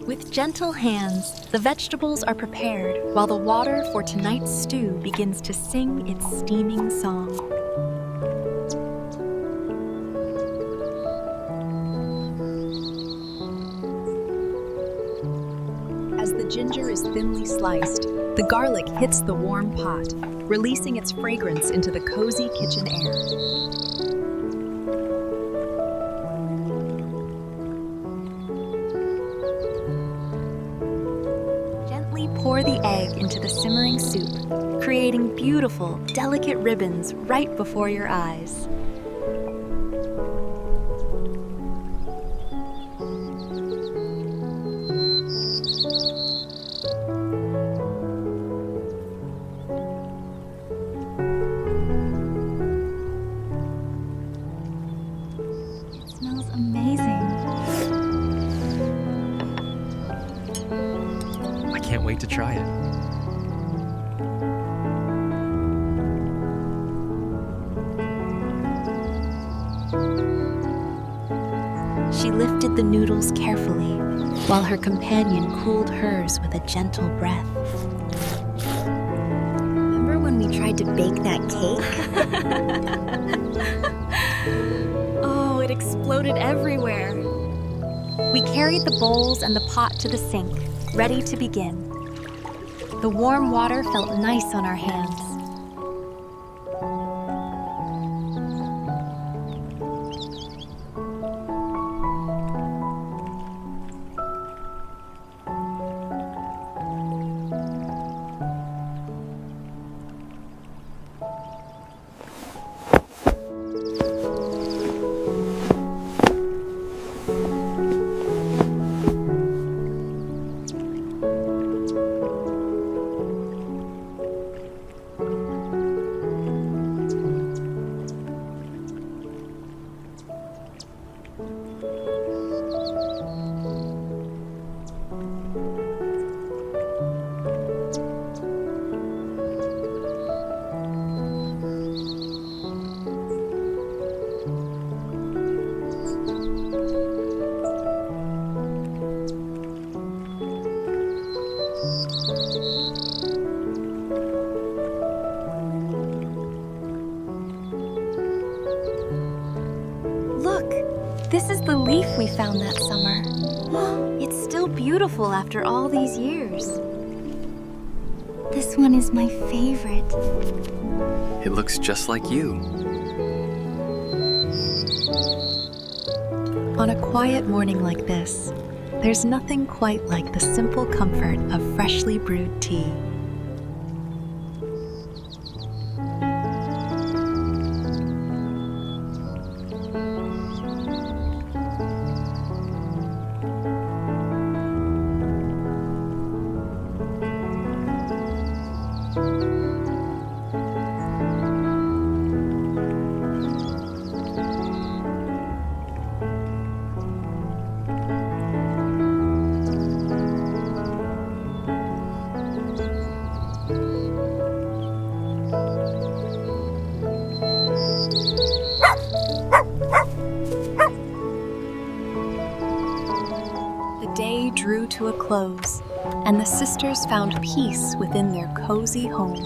With gentle hands, the vegetables are prepared while the water for tonight's stew begins to sing its steaming song. As the ginger is thinly sliced, the garlic hits the warm pot, releasing its fragrance into the cozy kitchen air. Pour the egg into the simmering soup, creating beautiful, delicate ribbons right before your eyes. It smells amazing. Can't wait to try it. She lifted the noodles carefully, while her companion cooled hers with a gentle breath. Remember when we tried to bake that cake? Oh, it exploded everywhere. We carried the bowls and the pot to the sink, ready to begin. The warm water felt nice on our hands. Look, this is the leaf we found that summer. It's still beautiful after all these years. This one is my favorite. It looks just like you. On a quiet morning like this, there's nothing quite like the simple comfort of freshly brewed tea. The day drew to a close, and the sisters found peace within their cozy home.